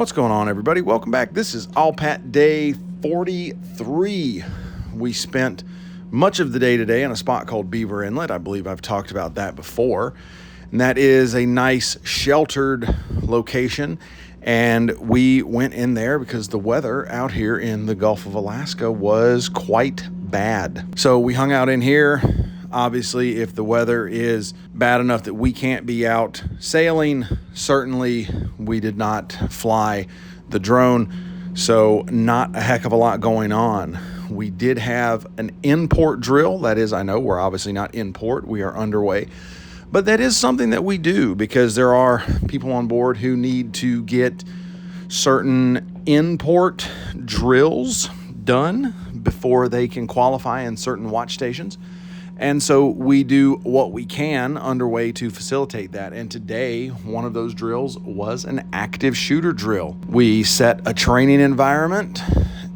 What's going on, everybody? Welcome back. This is ALPAT day 43. We spent much of the day today in a spot called Beaver Inlet. I believe I've talked about that before. And that is a nice sheltered location. And we went in there because the weather out here in the Gulf of Alaska was quite bad. So we hung out in here. Obviously, if the weather is bad enough that we can't be out sailing, certainly we did not fly the drone, so not a heck of a lot going on. We did have an in-port drill. That is, I know we're obviously not in port, we are underway, but that is something that we do because there are people on board who need to get certain in-port drills done before they can qualify in certain watch stations. And so we do what we can underway to facilitate that. And today, one of those drills was an active shooter drill. We set a training environment,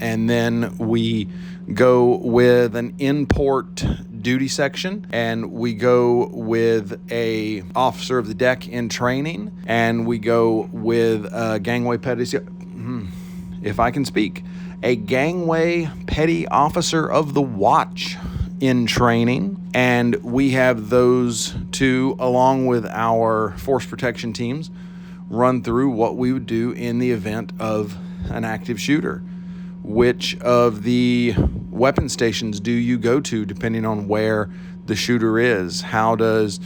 and then we go with an in-port duty section, and we go with a officer of the deck in training, and we go with a gangway petty, if I can speak, a gangway petty officer of the watch in training, and we have those two along with our force protection teams run through what we would do in the event of an active shooter. Which of the weapon stations do you go to depending on where the shooter is? How does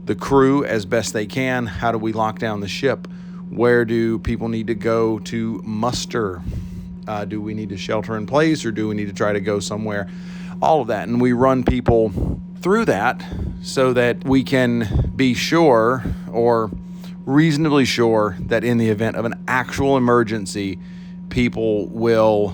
the crew, as best they can, how do we lock down the ship? Where do people need to go to muster? Do we need to shelter in place, or do we need to try to go somewhere? All of that, and we run people through that so that we can be sure, or reasonably sure, that in the event of an actual emergency, people will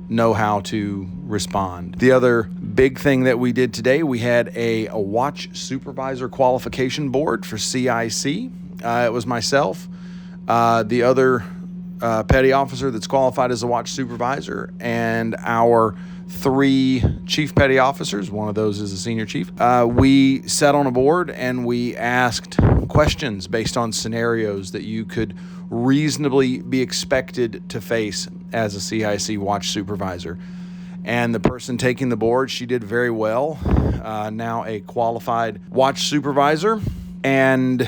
know how to respond. The other big thing that we did today, we had a watch supervisor qualification board for CIC. It was myself, the other petty officer that's qualified as a watch supervisor, and our 3 chief petty officers. One of those is a senior chief. We sat on a board and we asked questions based on scenarios that you could reasonably be expected to face as a CIC watch supervisor. And the person taking the board, she did very well. Now a qualified watch supervisor. And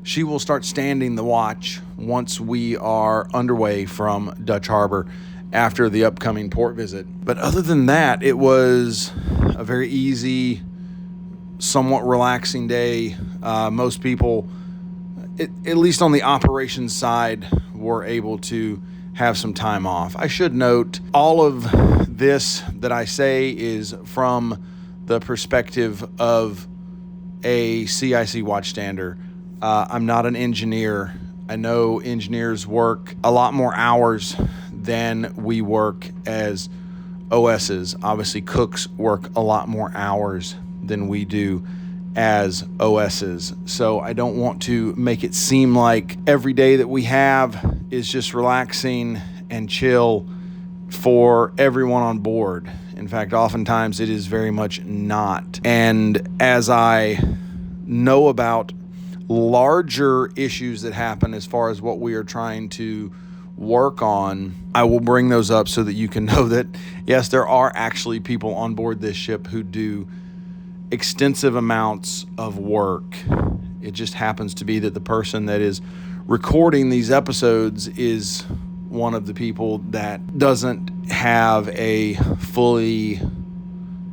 she will start standing the watch once we are underway from Dutch Harbor after the upcoming port visit. But other than that, it was a very easy, somewhat relaxing day. Most people, at least on the operations side, were able to have some time off. I should note, all of this that I say is from the perspective of a CIC watchstander. I'm not an engineer. I know engineers work a lot more hours than we work as OSs. Obviously, cooks work a lot more hours than we do as OSs. So I don't want to make it seem like every day that we have is just relaxing and chill for everyone on board. In fact, oftentimes it is very much not. And as I know about larger issues that happen as far as what we are trying to work on, I will bring those up so that you can know that, yes, there are actually people on board this ship who do extensive amounts of work. It just happens to be that the person that is recording these episodes is one of the people that doesn't have a fully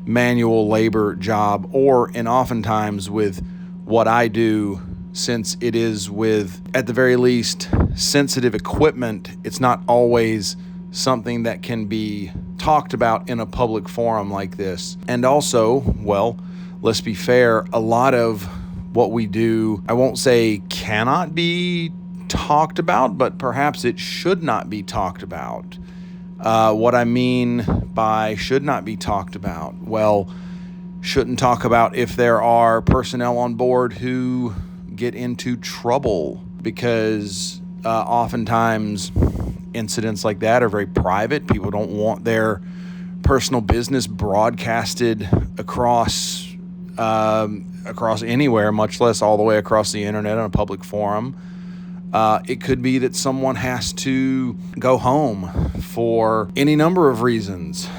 manual labor job, and oftentimes with what I do, since it is with, at the very least, sensitive equipment, it's not always something that can be talked about in a public forum like this. And also, well, let's be fair, a lot of what we do, I won't say cannot be talked about, but perhaps it should not be talked about. What I mean by should not be talked about, well, shouldn't talk about if there are personnel on board who get into trouble, because oftentimes incidents like that are very private. People don't want their personal business broadcasted across anywhere, much less all the way across the internet on a public forum. It could be that someone has to go home for any number of reasons.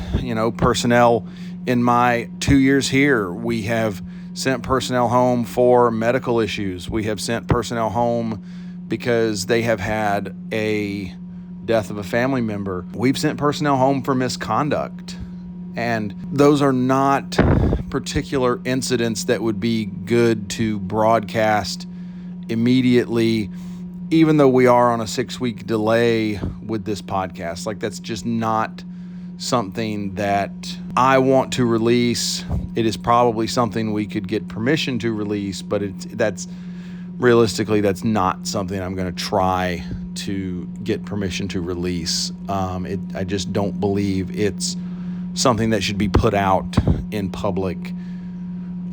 Personnel in my 2 years here, we have sent personnel home for medical issues. We have sent personnel home because they have had a death of a family member. We've sent personnel home for misconduct. And those are not particular incidents that would be good to broadcast immediately, even though we are on a 6-week delay with this podcast. Like, that's just not something that I want to release. It is probably something we could get permission to release, but that's not something I'm going to try to get permission to release. I just don't believe it's something that should be put out in public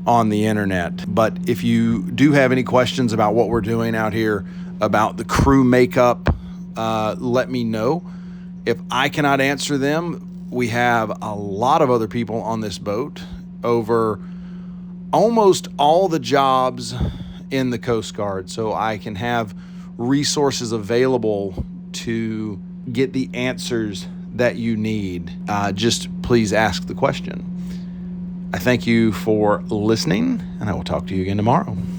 on the internet. But if you do have any questions about what we're doing out here, about the crew makeup, let me know. If I cannot answer them, we have a lot of other people on this boat over almost all the jobs in the Coast Guard, so I can have resources available to get the answers that you need. Just please ask the question. I thank you for listening, and I will talk to you again tomorrow.